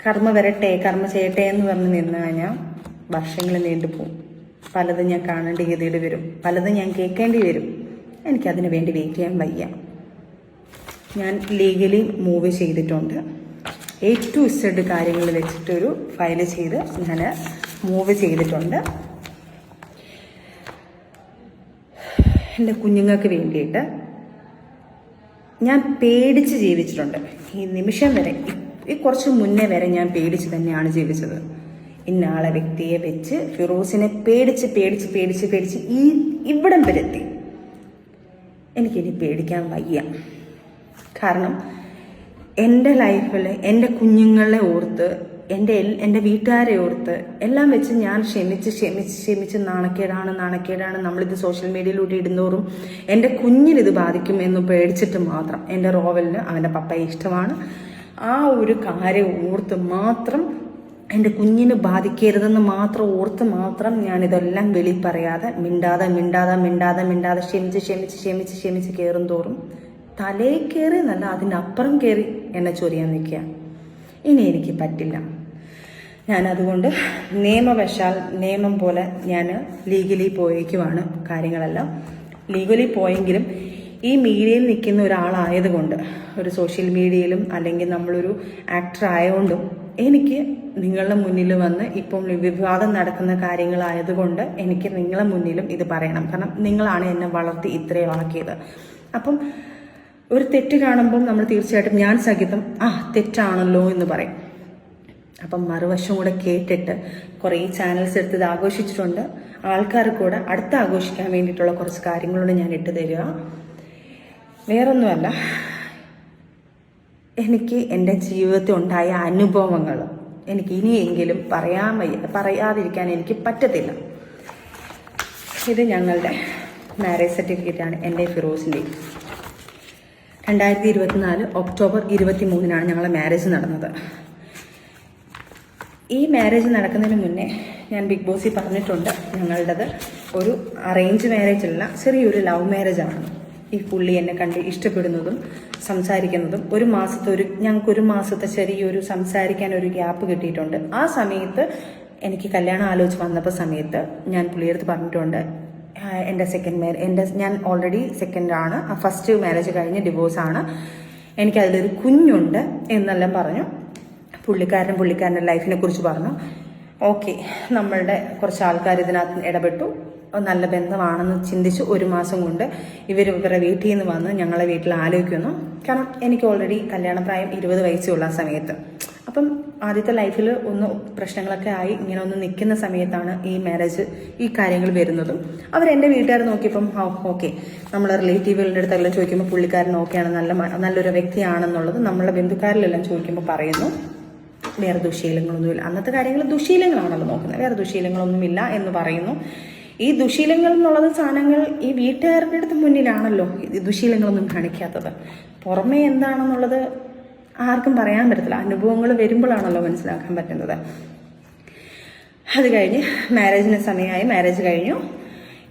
കർമ്മ വരട്ടെ, കർമ്മ ചെയ്യട്ടെ എന്ന് പറഞ്ഞ് നിന്ന് കഴിഞ്ഞാൽ വർഷങ്ങൾ നീണ്ടുപോകും. പലതും ഞാൻ കാണേണ്ട ഗതിയിൽ വരും, പലതും ഞാൻ കേൾക്കേണ്ടി വരും. എനിക്കതിന് വേണ്ടി വെയിറ്റ് ചെയ്യാൻ വയ്യ. ഞാൻ ലീഗലി മൂവ് ചെയ്തിട്ടുണ്ട്. A to Z കാര്യങ്ങൾ വെച്ചിട്ടൊരു ഫയൽ ചെയ്ത് ഞാൻ മൂവ് ചെയ്തിട്ടുണ്ട്. എൻ്റെ കുഞ്ഞുങ്ങൾക്ക് വേണ്ടിയിട്ട് ഞാൻ പേടിച്ച് ജീവിച്ചിട്ടുണ്ട്. ഈ നിമിഷം വരെ, ഈ കുറച്ച് മുന്നേ വരെ ഞാൻ പേടിച്ച് തന്നെയാണ് ജീവിച്ചത്. ഇന്നാളെ വ്യക്തിയെ വെച്ച് ഫിറോസിനെ പേടിച്ച് പേടിച്ച് പേടിച്ച് പേടിച്ച് ഇവിടം വരെത്തി. എനിക്കിനി പേടിക്കാൻ വയ്യ. കാരണം എൻ്റെ ലൈഫിൽ എൻ്റെ കുഞ്ഞുങ്ങളെ ഓർത്ത്, എൻ്റെ വീട്ടുകാരെ ഓർത്ത് എല്ലാം വെച്ച് ഞാൻ ക്ഷമിച്ച് നാണക്കേടാണ് നമ്മളിത് സോഷ്യൽ മീഡിയയിലൂടെ ഇടുന്നോറും എൻ്റെ കുഞ്ഞിനിത് ബാധിക്കും എന്ന് പേടിച്ചിട്ട് മാത്രം, എൻ്റെ റോവലിന് അവൻ്റെ പപ്പയെ ഇഷ്ടമാണ്, ആ ഒരു കാര്യം ഓർത്ത് മാത്രം, എൻ്റെ കുഞ്ഞിന് ബാധിക്കരുതെന്ന് മാത്രം ഓർത്ത് മാത്രം ഞാനിതെല്ലാം വെളി പറയാതെ മിണ്ടാതെ ക്ഷമിച്ച് കയറും തോറും തലേ കയറി എന്നല്ല, അതിനപ്പുറം കയറി എന്നെ ചൊറിയാൻ നിൽക്കുക. ഇനി എനിക്ക് പറ്റില്ല. ഞാനതുകൊണ്ട് നിയമവശാൽ നിയമം പോലെ ഞാൻ ലീഗലി പോയേക്കുവാണ്. കാര്യങ്ങളെല്ലാം ലീഗലി പോയെങ്കിലും ഈ മീഡിയയിൽ നിൽക്കുന്ന ഒരാളായതുകൊണ്ട്, ഒരു സോഷ്യൽ മീഡിയയിലും അല്ലെങ്കിൽ നമ്മളൊരു ആക്ടർ ആയതുകൊണ്ടും എനിക്ക് നിങ്ങളുടെ മുന്നിൽ വന്ന് ഇപ്പം വിവാദം നടക്കുന്ന കാര്യങ്ങളായതുകൊണ്ട് എനിക്ക് നിങ്ങളുടെ മുന്നിലും ഇത് പറയണം. കാരണം നിങ്ങളാണ് എന്നെ വളർത്തി ഇത്രയും ആക്കിയത്. അപ്പം ഒരു തെറ്റ് കാണുമ്പം നമ്മൾ തീർച്ചയായിട്ടും ഞാൻ സഹിതം തെറ്റാണല്ലോ എന്ന് പറയും. അപ്പം മറുവശം കൂടെ കേട്ടിട്ട് കുറേ ചാനൽസ് എടുത്ത് ഇത് ആഘോഷിച്ചിട്ടുണ്ട്. ആൾക്കാർ കൂടെ അടുത്ത് ആഘോഷിക്കാൻ വേണ്ടിയിട്ടുള്ള കുറച്ച് കാര്യങ്ങളോട് ഞാൻ ഇട്ട് തരിക. വേറൊന്നുമല്ല, എനിക്ക് എൻ്റെ ജീവിതത്തിൽ ഉണ്ടായ അനുഭവങ്ങൾ എനിക്ക് ഇനിയെങ്കിലും പറയാതിരിക്കാൻ എനിക്ക് പറ്റത്തില്ല. ഇത് ഞങ്ങളുടെ മാരേജ് സർട്ടിഫിക്കറ്റാണ്, എൻ്റെ ഫിറോസിൻ്റെയും. 2024 ഒക്ടോബർ 23 ഞങ്ങളെ മാരേജ് നടന്നത്. ഈ മാരേജ് നടക്കുന്നതിന് മുന്നേ ഞാൻ ബിഗ് ബോസിൽ പറഞ്ഞിട്ടുണ്ട്, ഞങ്ങളുടേത് ഒരു അറേഞ്ച് മാരേജ് അല്ല, ചെറിയൊരു ലവ് മാരേജാണ്. ഈ പുള്ളി എന്നെ കണ്ട് ഇഷ്ടപ്പെടുന്നതും സംസാരിക്കുന്നതും ഞങ്ങൾക്ക് ഒരു മാസത്തെ ചെറിയൊരു സംസാരിക്കാൻ ഒരു ഗ്യാപ്പ് കിട്ടിയിട്ടുണ്ട്. ആ സമയത്ത് എനിക്ക് കല്യാണം ആലോചിച്ച് വന്നപ്പോൾ സമയത്ത് ഞാൻ പുള്ളിയെടുത്ത് പറഞ്ഞിട്ടുണ്ട്, ഞാൻ ഓൾറെഡി സെക്കൻഡാണ്, ഫസ്റ്റ് മാരേജ് കഴിഞ്ഞ് ഡിവോഴ്സാണ്, എനിക്കതിലൊരു കുഞ്ഞുണ്ട് എന്നെല്ലാം പറഞ്ഞു. പുള്ളിക്കാരൻ്റെ ലൈഫിനെ കുറിച്ച് പറഞ്ഞു. ഓക്കെ, നമ്മളുടെ കുറച്ച് ആൾക്കാർ ഇതിനകത്ത് ഇടപെട്ടു, നല്ല ബന്ധമാണെന്ന് ചിന്തിച്ച് ഒരു മാസം കൊണ്ട് ഇവരുടെ വീട്ടിൽ നിന്ന് വന്ന് ഞങ്ങളെ വീട്ടിൽ ആലോചിക്കുന്നു. കാരണം എനിക്ക് ഓൾറെഡി കല്യാണപ്രായം 20 വയസ്സുള്ള ആ സമയത്ത്. അപ്പം ആദ്യത്തെ ലൈഫിൽ ഒന്ന് പ്രശ്നങ്ങളൊക്കെ ആയി ഇങ്ങനെ ഒന്ന് നിൽക്കുന്ന സമയത്താണ് ഈ കാര്യങ്ങൾ വരുന്നതും. അവരെൻ്റെ വീട്ടുകാർ നോക്കിയപ്പം ഓക്കെ, നമ്മളെ റിലേറ്റീവുകളുടെ അടുത്തെല്ലാം ചോദിക്കുമ്പോൾ പുള്ളിക്കാരൻ ഓക്കെയാണ്, നല്ലൊരു വ്യക്തിയാണെന്നുള്ളത് നമ്മളെ ബന്ധുക്കാരിലെല്ലാം ചോദിക്കുമ്പോൾ പറയുന്നു. വേറെ ദുശീലങ്ങളൊന്നുമില്ല. അന്നത്തെ കാര്യങ്ങൾ ദുശീലങ്ങളാണല്ലോ നോക്കുന്നത്, വേറെ ദുശീലങ്ങളൊന്നുമില്ല എന്ന് പറയുന്നു. ഈ ദുശീലങ്ങൾ എന്നുള്ളത് സാധനങ്ങൾ ഈ വീട്ടുകാരുടെ അടുത്ത് മുന്നിലാണല്ലോ ഈ ദുശീലങ്ങളൊന്നും കാണിക്കാത്തത്. പുറമേ എന്താണെന്നുള്ളത് ആർക്കും പറയാൻ പറ്റത്തില്ല, അനുഭവങ്ങൾ വരുമ്പോഴാണല്ലോ മനസ്സിലാക്കാൻ പറ്റുന്നത്. അത് കഴിഞ്ഞ് മാരേജിന് സമയമായി, മാരേജ് കഴിഞ്ഞു.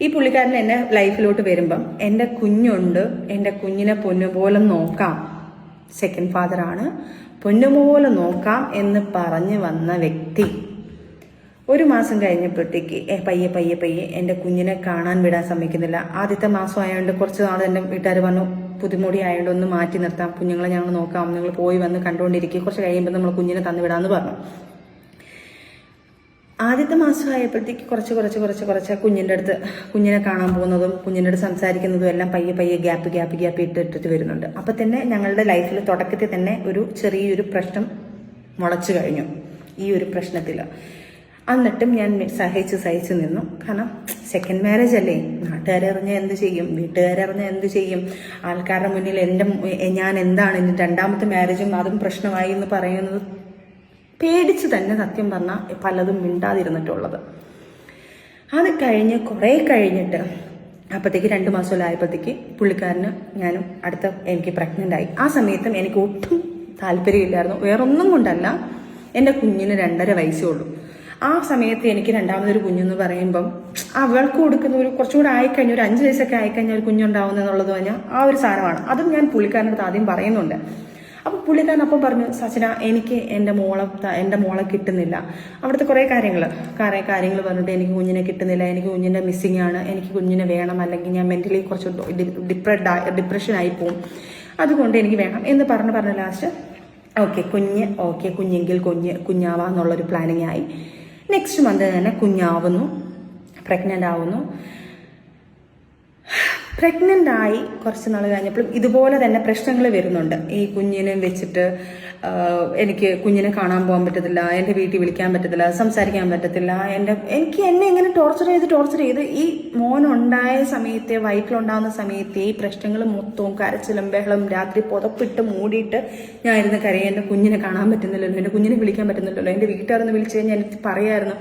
ഈ പുള്ളിക്കാരൻ എൻ്റെ ലൈഫിലോട്ട് വരുമ്പം എൻ്റെ കുഞ്ഞുണ്ട്, എൻ്റെ കുഞ്ഞിനെ പൊന്നുപോലെ നോക്കാം, സെക്കൻഡ് ഫാദറാണ്, പൊന്നുപോലെ നോക്കാം എന്ന് പറഞ്ഞ് വന്ന വ്യക്തി ഒരു മാസം കഴിഞ്ഞപ്പോഴത്തേക്ക് പയ്യെ എൻ്റെ കുഞ്ഞിനെ കാണാൻ വിടാൻ സമ്മതിക്കുന്നില്ല. ആദ്യത്തെ മാസം ആയതുകൊണ്ട് കുറച്ച് നാൾ എൻ്റെ വീട്ടുകാർ പറഞ്ഞു, പുതുമുടി ആയതുകൊണ്ട് ഒന്ന് മാറ്റി നിർത്താം, കുഞ്ഞുങ്ങളെ ഞങ്ങൾ നോക്കാം, നിങ്ങൾ പോയി വന്ന് കണ്ടുകൊണ്ടിരിക്കുക, കുറച്ച് കഴിയുമ്പോൾ നമ്മൾ കുഞ്ഞിനെ തന്നു വിടാമെന്ന് പറഞ്ഞു. ആദ്യത്തെ മാസം ആയപ്പോഴത്തേക്ക് കുറച്ച് കുഞ്ഞിൻ്റെ അടുത്ത് കുഞ്ഞിനെ കാണാൻ പോകുന്നതും കുഞ്ഞിൻ്റെ അടുത്ത് സംസാരിക്കുന്നതും എല്ലാം പയ്യെ ഗ്യാപ്പ് ഇട്ടിട്ട് വരുന്നുണ്ട്. അപ്പം തന്നെ ഞങ്ങളുടെ ലൈഫിൽ തുടക്കത്തിൽ തന്നെ ഒരു ചെറിയൊരു പ്രശ്നം മുളച്ചു കഴിഞ്ഞു ഈ ഒരു പ്രശ്നത്തിൽ. എന്നിട്ടും ഞാൻ സഹിച്ച് നിന്നു. കാരണം സെക്കൻഡ് മാരേജ് അല്ലേ, നാട്ടുകാരറിഞ്ഞാൽ എന്ത് ചെയ്യും, വീട്ടുകാരറിഞ്ഞാൽ എന്ത് ചെയ്യും, ആൾക്കാരുടെ മുന്നിൽ ഞാൻ എന്താണ്, എൻ്റെ രണ്ടാമത്തെ മാരേജും അതും പ്രശ്നമായി എന്ന് പറയുന്നത് പേടിച്ച് തന്നെ സത്യം പറഞ്ഞാൽ പലതും മിണ്ടാതിരുന്നിട്ടുള്ളത്. അത് കഴിഞ്ഞ് കുറേ കഴിഞ്ഞിട്ട് അപ്പോഴത്തേക്ക് 2 മാസമായപ്പോഴത്തേക്ക് പുള്ളിക്കാരന് ഞാനും എനിക്ക് പ്രഗ്നൻ്റ് ആയി. ആ സമയത്തും എനിക്ക് ഒട്ടും താല്പര്യമില്ലായിരുന്നു, വേറൊന്നും കൊണ്ടല്ല, എൻ്റെ കുഞ്ഞിന് 2.5 വയസ്സേ ഉള്ളൂ. ആ സമയത്ത് എനിക്ക് രണ്ടാമതൊരു കുഞ്ഞെന്ന് പറയുമ്പം അവൾക്ക് കൊടുക്കുന്ന ഒരു കുറച്ചുകൂടെ ആയിക്കഴിഞ്ഞാൽ ഒരു 5 വയസ്സൊക്കെ ആയിക്കഴിഞ്ഞാൽ ഒരു കുഞ്ഞുണ്ടാവുന്ന എന്നുള്ളത് പറഞ്ഞാൽ ആ ഒരു സാധനമാണ്. അതും ഞാൻ പുള്ളിക്കാരൻ്റെ അടുത്ത് ആദ്യം പറയുന്നുണ്ട്. അപ്പോൾ പുള്ളിക്കാരൻ അപ്പം പറഞ്ഞു, സച്ചിന എനിക്ക് എൻ്റെ മോളെ കിട്ടുന്നില്ല. അവിടുത്തെ കുറേ കാര്യങ്ങൾ പറഞ്ഞിട്ട് എനിക്ക് കുഞ്ഞിനെ കിട്ടുന്നില്ല, എനിക്ക് കുഞ്ഞിൻ്റെ മിസ്സിങ് ആണ്, എനിക്ക് കുഞ്ഞിനെ വേണം, അല്ലെങ്കിൽ ഞാൻ മെൻ്റലി കുറച്ച് ഡിപ്രഷനായി പോവും, അതുകൊണ്ട് എനിക്ക് വേണം എന്ന് പറഞ്ഞ് ലാസ്റ്റ് കുഞ്ഞെങ്കിൽ കുഞ്ഞാവാന്നുള്ളൊരു പ്ലാനിങ് ആയി. നെക്സ്റ്റ് മന്ത് തന്നെ കുഞ്ഞാവുന്നു, പ്രഗ്നൻ്റ് ആവുന്നു. പ്രഗ്നൻ്റ് ആയി കുറച്ച് നാൾ കഴിഞ്ഞപ്പോഴും ഇതുപോലെ തന്നെ പ്രശ്നങ്ങൾ വരുന്നുണ്ട്. ഈ കുഞ്ഞിനെ വെച്ചിട്ട് എനിക്ക് കുഞ്ഞിനെ കാണാൻ പോകാൻ പറ്റത്തില്ല, എൻ്റെ വീട്ടിൽ വിളിക്കാൻ പറ്റത്തില്ല, സംസാരിക്കാൻ പറ്റത്തില്ല. എന്നെ ഇങ്ങനെ ടോർച്ചർ ചെയ്ത് ഈ മോനുണ്ടായ സമയത്തെ, വയറ്റിലുണ്ടാകുന്ന സമയത്തെ ഈ പ്രശ്നങ്ങൾ മൊത്തവും കരച്ചിലും ബഹളം, രാത്രി പുതപ്പിട്ട് മൂടിയിട്ട് ഞാൻ ഇരുന്ന് കരയും. എൻ്റെ കുഞ്ഞിനെ കാണാൻ പറ്റുന്നില്ലല്ലോ, എൻ്റെ കുഞ്ഞിനെ വിളിക്കാൻ പറ്റുന്നില്ലല്ലോ. എൻ്റെ വീട്ടുകാരെന്ന് വിളിച്ചു കഴിഞ്ഞാൽ എനിക്ക് പറയായിരുന്നു.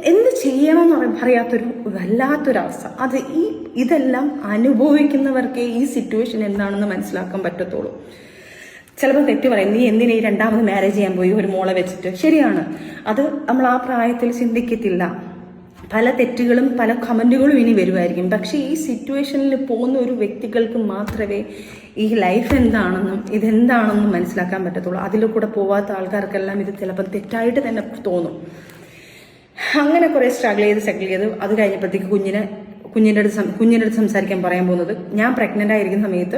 എന്ത് ചെയ്യണമെന്ന് അറിയാത്തൊരു വല്ലാത്തൊരവസ്ഥ. ഇതെല്ലാം അനുഭവിക്കുന്നവർക്കേ ഈ സിറ്റുവേഷൻ എന്താണെന്ന് മനസ്സിലാക്കാൻ പറ്റത്തുള്ളൂ. ചിലപ്പോൾ തെറ്റ് പറയും, നീ എന്തിനാ ഈ രണ്ടാമത് മാരേജ് ചെയ്യാൻ പോയി ഒരു മോളെ വെച്ചിട്ട്. ശരിയാണ്, അത് നമ്മൾ ആ പ്രായത്തിൽ ചിന്തിക്കത്തില്ല. പല തെറ്റുകളും പല കമന്റുകളും ഇനി വരുമായിരിക്കും. പക്ഷെ ഈ സിറ്റുവേഷനിൽ പോകുന്ന ഒരു വ്യക്തികൾക്ക് മാത്രമേ ഈ ലൈഫ് എന്താണെന്നും ഇതെന്താണെന്നും മനസ്സിലാക്കാൻ പറ്റത്തുള്ളൂ. അതിൽ കൂടെ പോവാത്ത ആൾക്കാർക്കെല്ലാം ഇത് ചിലപ്പോൾ തെറ്റായിട്ട് തന്നെ തോന്നും. അങ്ങനെ കുറേ സ്ട്രഗിൾ ചെയ്ത് അത് കഴിഞ്ഞപ്പോഴത്തേക്ക് കുഞ്ഞിൻ്റെ അടുത്ത് സംസാരിക്കാൻ പറയാൻ പോകുന്നത്, ഞാൻ പ്രഗ്നൻ്റ് ആയിരിക്കുന്ന സമയത്ത്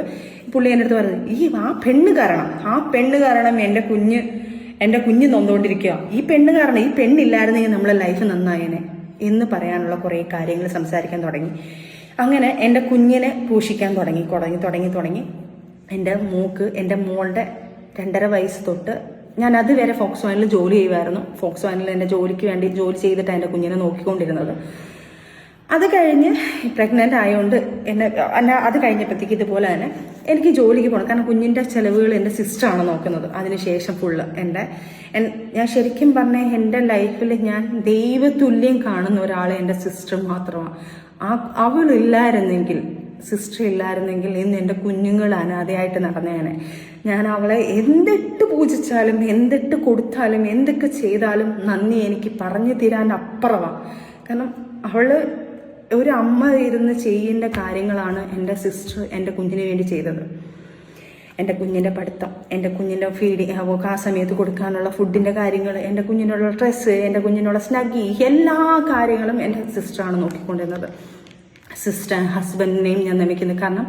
പുള്ളി എൻ്റെ അടുത്ത് പറഞ്ഞത്, ആ പെണ്ണ് കാരണം എൻ്റെ കുഞ്ഞ് നൊന്നുകൊണ്ടിരിക്കുക, ഈ പെണ്ണില്ലായിരുന്നെങ്കിൽ നമ്മളെ ലൈഫ് നന്നായേനെ എന്ന് പറയാനുള്ള കുറേ കാര്യങ്ങൾ സംസാരിക്കാൻ തുടങ്ങി. അങ്ങനെ എൻ്റെ കുഞ്ഞിനെ പോഷിക്കാൻ തുടങ്ങി. എൻ്റെ മോളുടെ 2.5 വയസ്സ് തൊട്ട് ഞാൻ അതുവരെ ഫോക്സ് വാനിൽ ജോലി ചെയ്യുമായിരുന്നു. ഫോക്സ് വാനിൽ എൻ്റെ ജോലിക്ക് വേണ്ടി ജോലി ചെയ്തിട്ടാണ് എൻ്റെ കുഞ്ഞിനെ നോക്കിക്കൊണ്ടിരുന്നത്. അത് കഴിഞ്ഞ് പ്രഗ്നൻ്റ് ആയതുകൊണ്ട് അത് കഴിഞ്ഞപ്പോഴത്തേക്ക് ഇതുപോലെ തന്നെ എനിക്ക് ജോലിക്ക് പോകണം. കാരണം കുഞ്ഞിൻ്റെ ചിലവുകൾ എൻ്റെ സിസ്റ്ററാണ് നോക്കുന്നത്. അതിനുശേഷം ഫുള്ള് ഞാൻ ശരിക്കും പറഞ്ഞാൽ എൻ്റെ ലൈഫിൽ ഞാൻ ദൈവതുല്യം കാണുന്ന ഒരാൾ എൻ്റെ സിസ്റ്റർ മാത്രമാണ്. സിസ്റ്റർ ഇല്ലായിരുന്നെങ്കിൽ ഇന്ന് എൻ്റെ കുഞ്ഞുങ്ങൾ അനാഥയായിട്ട് നടന്നേനെ. ഞാൻ അവളെ എന്തിട്ട് പൂജിച്ചാലും എന്തിട്ട് കൊടുത്താലും എന്തൊക്കെ ചെയ്താലും നന്ദി എനിക്ക് പറഞ്ഞു തരാൻ അപ്പുറമാണ്. കാരണം അവള് ഒരു അമ്മ ഇരുന്ന് ചെയ്യേണ്ട കാര്യങ്ങളാണ് എൻ്റെ സിസ്റ്റർ എൻ്റെ കുഞ്ഞിന് വേണ്ടി ചെയ്തത്. എൻ്റെ കുഞ്ഞിൻ്റെ പഠിത്തം, എൻ്റെ കുഞ്ഞിൻ്റെ ഫീഡിങ്, ആ സമയത്ത് കൊടുക്കാനുള്ള ഫുഡിൻ്റെ കാര്യങ്ങൾ, എൻ്റെ കുഞ്ഞിനുള്ള ഡ്രസ്സ്, എൻ്റെ കുഞ്ഞിനുള്ള സ്നഗ്ഗി, എല്ലാ കാര്യങ്ങളും എൻ്റെ സിസ്റ്ററാണ് നോക്കിക്കൊണ്ടിരുന്നത്. ഹസ്ബൻഡിനെയും ഞാൻ നമിക്കുന്നു. കാരണം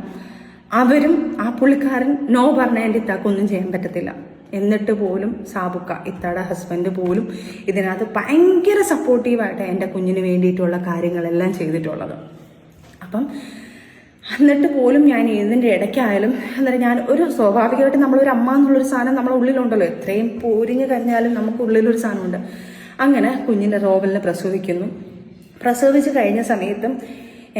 അവരും ആ പുള്ളിക്കാരൻ നോ പറഞ്ഞ എൻ്റെ ഇത്താക്കൊന്നും ചെയ്യാൻ പറ്റത്തില്ല. എന്നിട്ട് പോലും ഇത്താടെ ഹസ്ബൻഡ് പോലും ഇതിനകത്ത് ഭയങ്കര സപ്പോർട്ടീവായിട്ട് എൻ്റെ കുഞ്ഞിന് വേണ്ടിയിട്ടുള്ള കാര്യങ്ങളെല്ലാം ചെയ്തിട്ടുള്ളത്. അപ്പം എന്നിട്ട് പോലും ഞാൻ ഇതിൻ്റെ ഇടയ്ക്കായാലും ഞാൻ സ്വാഭാവികമായിട്ട് നമ്മളൊരു അമ്മ എന്നുള്ളൊരു സാധനം നമ്മളെ ഉള്ളിലുണ്ടല്ലോ. എത്രയും പോരിഞ്ഞ് കഴിഞ്ഞാലും നമുക്ക് ഉള്ളിലൊരു സാധനമുണ്ട്. അങ്ങനെ കുഞ്ഞിൻ്റെ റോബലിനെ പ്രസവിച്ച് കഴിഞ്ഞ സമയത്തും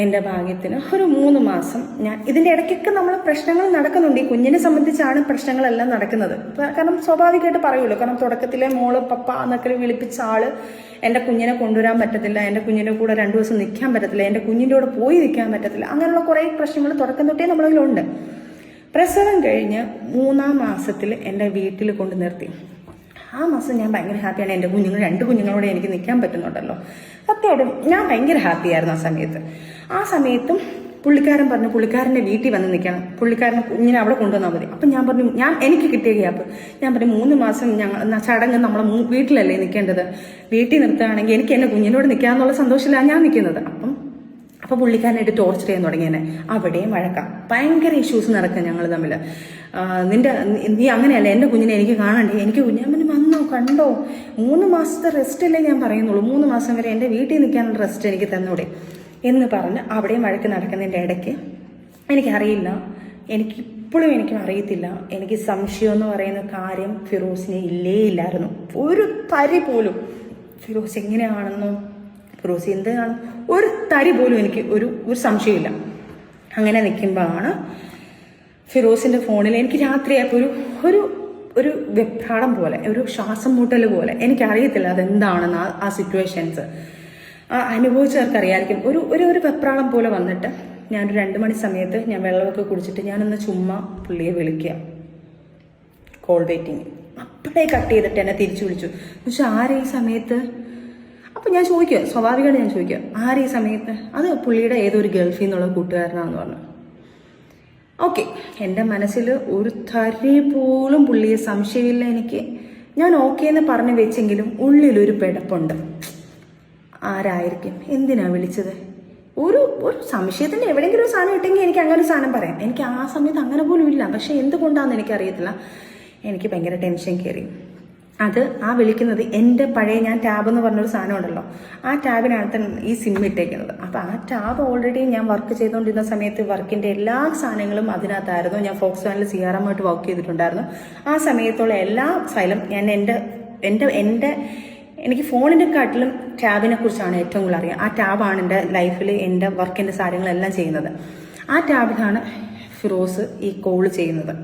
എൻ്റെ ഭാഗ്യത്തിന് ഒരു 3 മാസം ഞാൻ ഇതിൻ്റെ ഇടയ്ക്കൊക്കെ നമ്മൾ പ്രശ്നങ്ങൾ നടക്കുന്നുണ്ട്. ഈ കുഞ്ഞിനെ സംബന്ധിച്ചാണ് പ്രശ്നങ്ങളെല്ലാം നടക്കുന്നത്. കാരണം സ്വാഭാവികമായിട്ട് പറയുമല്ലോ, കാരണം തുടക്കത്തിലെ മോള് പപ്പ എന്നൊക്കെ വിളിപ്പിച്ച ആള് എൻ്റെ കുഞ്ഞിനെ കൊണ്ടുവരാൻ പറ്റത്തില്ല, എൻ്റെ കുഞ്ഞിൻ്റെ കൂടെ 2 ദിവസം നിൽക്കാൻ പറ്റത്തില്ല, എൻ്റെ കുഞ്ഞിൻ്റെ കൂടെ പോയി നിൽക്കാൻ പറ്റത്തില്ല. അങ്ങനെയുള്ള കുറേ പ്രശ്നങ്ങൾ തുടക്കം തൊട്ടേ നമ്മളതിലുണ്ട്. പ്രസവം കഴിഞ്ഞ് 3-ാം മാസത്തിൽ എൻ്റെ വീട്ടിൽ കൊണ്ട് നിർത്തി. ആ മാസം ഞാൻ ഭയങ്കര ഹാപ്പിയാണ്. എൻ്റെ 2 കുഞ്ഞുങ്ങളോടെ എനിക്ക് നിൽക്കാൻ പറ്റുന്നുണ്ടല്ലോ. സത്യമായിട്ടും ഞാൻ ഭയങ്കര ഹാപ്പിയായിരുന്നു ആ സമയത്തും പുള്ളിക്കാരൻ പറഞ്ഞു പുള്ളിക്കാരൻ്റെ വീട്ടിൽ വന്ന് നിൽക്കണം, പുള്ളിക്കാരനെ കുഞ്ഞിനെ അവിടെ കൊണ്ടുവന്നാൽ മതി. അപ്പം ഞാൻ പറഞ്ഞു, എനിക്ക് കിട്ടിയ ഗ്യാപ്പ് ഞാൻ പറഞ്ഞു 3 മാസം ചടങ്ങ് നമ്മളെ വീട്ടിലല്ലേ നിൽക്കേണ്ടത്, വീട്ടിൽ നിർത്തുകയാണെങ്കിൽ എനിക്ക് എൻ്റെ കുഞ്ഞിനോട് നിൽക്കാമെന്നുള്ള സന്തോഷത്തിലാണ് ഞാൻ നിൽക്കുന്നത്. അപ്പോൾ പുള്ളിക്കാരനായിട്ട് ടോർച്ചർ ചെയ്യാൻ തുടങ്ങിയെന്നെ. അവിടെയും വഴക്കാം, ഭയങ്കര ഇഷ്യൂസ് നടക്കുക ഞങ്ങൾ തമ്മിൽ. നീ അങ്ങനെയല്ല, എൻ്റെ കുഞ്ഞിനെ എനിക്ക് കാണണ്ടേ, എനിക്ക് കുഞ്ഞാമ്മന് വന്നോ കണ്ടോ, 3 മാസത്തെ റെസ്റ്റ് അല്ലേ ഞാൻ പറയുന്നുള്ളൂ, 3 മാസം വരെ എൻ്റെ വീട്ടിൽ നിൽക്കാനുള്ള റെസ്റ്റ് എനിക്ക് തന്നൂടെ എന്ന് പറഞ്ഞ് അവിടെയും വഴക്ക് നടക്കുന്നതിൻ്റെ ഇടയ്ക്ക് എനിക്കിപ്പോഴും അറിയത്തില്ല, എനിക്ക് സംശയം എന്ന് പറയുന്ന കാര്യം ഫിറോസിനെ ഇല്ലായിരുന്നു. ഒരു തരി പോലും ഫിറോസ് എങ്ങനെയാണെന്നോ ഫിറോസ് എന്താണ് ഒരു തരി പോലും എനിക്ക് ഒരു സംശയമില്ല. അങ്ങനെ നിൽക്കുമ്പോഴാണ് ഫിറോസിൻ്റെ ഫോണിൽ എനിക്ക് രാത്രിയായപ്പോൾ ഒരു വെപ്രാളം പോലെ, ഒരു ശ്വാസം മുട്ടൽ പോലെ, എനിക്കറിയത്തില്ല അതെന്താണെന്ന് ആ സിറ്റുവേഷൻസ് അനുഭവിച്ചവർക്കറിയായിരിക്കും. ഒരു വെപ്രാളം പോലെ വന്നിട്ട് ഞാനൊരു 2 മണി സമയത്ത് ഞാൻ വെള്ളമൊക്കെ കുടിച്ചിട്ട് ഞാനൊന്ന് ചുമ്മാ പുള്ളിയെ വിളിക്കുക, കോൾ വെയിറ്റിങ്. അപ്പോഴേ കട്ട് ചെയ്തിട്ട് എന്നെ തിരിച്ചു വിളിച്ചു. പക്ഷെ ആരെ ഈ സമയത്ത്? അപ്പം ഞാൻ സ്വാഭാവികമായിട്ട് ഞാൻ ചോദിക്കുക, ആരെ ഈ സമയത്ത്? അത് പുള്ളിയുടെ ഏതൊരു ഗൾഫിൽ നിന്നുള്ള കൂട്ടുകാരനാണെന്ന് പറഞ്ഞു. ഓക്കെ, എൻ്റെ മനസ്സിൽ ഒരു തരി പോലും പുള്ളിയെ സംശയമില്ല എനിക്ക്. ഞാൻ ഓക്കെ എന്ന് പറഞ്ഞു വെച്ചെങ്കിലും ഉള്ളിലൊരു പിടപ്പുണ്ട്. ആരായിരിക്കും, എന്തിനാ വിളിച്ചത്, ഒരു സംശയത്തിൻ്റെ എവിടെയെങ്കിലും ഒരു സാധനം ഇട്ടെങ്കിൽ എനിക്ക് അങ്ങനെ ഒരു സാധനം പറയാം. എനിക്ക് ആ സമയത്ത് അങ്ങനെ പോലും ഇല്ല. പക്ഷെ എന്തുകൊണ്ടാണെന്ന് എനിക്കറിയത്തില്ല, എനിക്ക് ഭയങ്കര ടെൻഷൻ കയറി. അത് ആ വിളിക്കുന്നത് എൻ്റെ പഴയ, ഞാൻ ടാബ് എന്ന് പറഞ്ഞൊരു സാധനം ഉണ്ടല്ലോ, ആ ടാബിനകത്ത് ഈ സിം ഇട്ടേക്കുന്നത്. അപ്പോൾ ആ ടാബ് ഓൾറെഡി ഞാൻ വർക്ക് ചെയ്തുകൊണ്ടിരുന്ന സമയത്ത് വർക്കിൻ്റെ എല്ലാ സാധനങ്ങളും അതിനകത്തായിരുന്നു. ഞാൻ ഫോക്സ് വാനിൽ CRM ആയിട്ട് വർക്ക് ചെയ്തിട്ടുണ്ടായിരുന്നു. ആ സമയത്തുള്ള എല്ലാ ഫയലും ഞാൻ എനിക്ക് ഫോണിൻ്റെ കാട്ടിലും ടാബിനെ കുറിച്ചാണ് ഏറ്റവും കൂടുതൽ അറിയാം. ആ ടാബാണ് എൻ്റെ ലൈഫിൽ എൻ്റെ വർക്കിൻ്റെ കാര്യങ്ങളെല്ലാം ചെയ്യുന്നത്. ആ ടാബിലാണ് ഫിറോസ് ഈ കോള് ചെയ്യുന്നത്.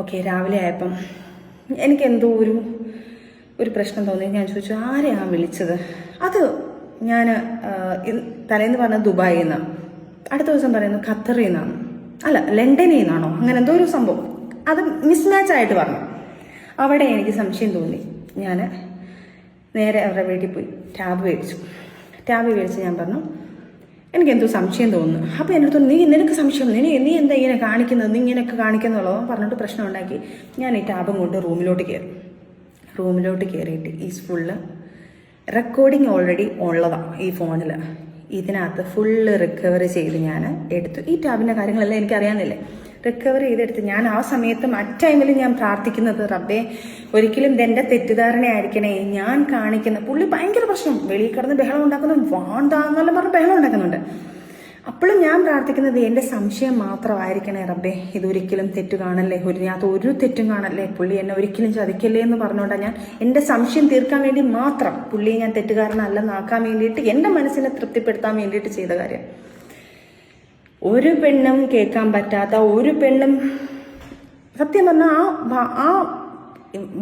ഓക്കെ, രാവിലെ ആയപ്പം എനിക്കെന്തോ ഒരു പ്രശ്നം തോന്നി. ഞാൻ ചോദിച്ചു, ആരെയാണ് വിളിച്ചത്? അത് ഞാൻ തലേന്ന് പറഞ്ഞത് ദുബായിൽ നിന്നാണ്, അടുത്ത ദിവസം പറയുന്നത് ഖത്തറിൽ നിന്നാണ്, അല്ല ലണ്ടനിൽ നിന്നാണോ, അങ്ങനെ എന്തോ ഒരു സംഭവം. അത് മിസ്മാച്ച് ആയിട്ട് പറഞ്ഞു. അവിടെ എനിക്ക് സംശയം തോന്നി. ഞാൻ നേരെ അവരുടെ വീട്ടിൽ പോയി ടാബ് മേടിച്ച് ഞാൻ പറഞ്ഞു, എനിക്കെന്തോ സംശയം തോന്നുന്നു. അപ്പോൾ എൻ്റെ അടുത്ത് നിനക്ക് സംശയം, നീ എന്താ ഇങ്ങനെ കാണിക്കുന്നത്, നീ ഇങ്ങനെയൊക്കെ കാണിക്കുന്നുള്ളോ പറഞ്ഞിട്ട് പ്രശ്നം ഉണ്ടാക്കി. ഞാൻ ഈ ടാബും കൊണ്ട് റൂമിലോട്ട് കയറിയിട്ട് ഈ ഫുള്ള് റെക്കോർഡിങ് ഓൾറെഡി ഉള്ളതാണ് ഈ ഫോണിൽ. ഇതിനകത്ത് ഫുള്ള് റിക്കവർ ചെയ്ത് ഞാൻ എടുത്തു. ഈ ടാബിൻ്റെ കാര്യങ്ങളെല്ലാം എനിക്കറിയാമെന്നില്ലേ, റിക്കവർ ചെയ്തെടുത്ത് ഞാൻ ആ സമയത്തും ടൈമിൽ ഞാൻ പ്രാർത്ഥിക്കുന്നത്, റബ്ബേ ഒരിക്കലും ഇതെൻ്റെ തെറ്റിദ്ധാരണയായിരിക്കണേ, ഞാൻ കാണിക്കുന്ന പുള്ളി ഭയങ്കര പ്രശ്നം, വെളിയിൽ കിടന്ന് ബഹളം ഉണ്ടാക്കുന്നു, വാണ്ടാന്നെല്ലാം പറഞ്ഞ് ബഹളം ഉണ്ടാക്കുന്നുണ്ട്. അപ്പോഴും ഞാൻ പ്രാർത്ഥിക്കുന്നത് എൻ്റെ സംശയം മാത്രമായിരിക്കണേ റബ്ബേ, ഇതൊരിക്കലും തെറ്റ് കാണല്ലേ, ഇതിനകത്ത് ഒരു തെറ്റും കാണല്ലേ, പുള്ളി എന്നെ ഒരിക്കലും ചതിക്കല്ലേ എന്ന് പറഞ്ഞുകൊണ്ടാണ് ഞാൻ എൻ്റെ സംശയം തീർക്കാൻ വേണ്ടി മാത്രം, പുള്ളിയെ ഞാൻ തെറ്റുകാരനല്ലെന്നാക്കാൻ വേണ്ടിയിട്ട്, എൻ്റെ മനസ്സിനെ തൃപ്തിപ്പെടുത്താൻ വേണ്ടിയിട്ട് ചെയ്ത കാര്യം. ഒരു പെണ്ണും കേൾക്കാൻ പറ്റാത്ത, ഒരു പെണ്ണും സത്യം പറഞ്ഞാൽ ആ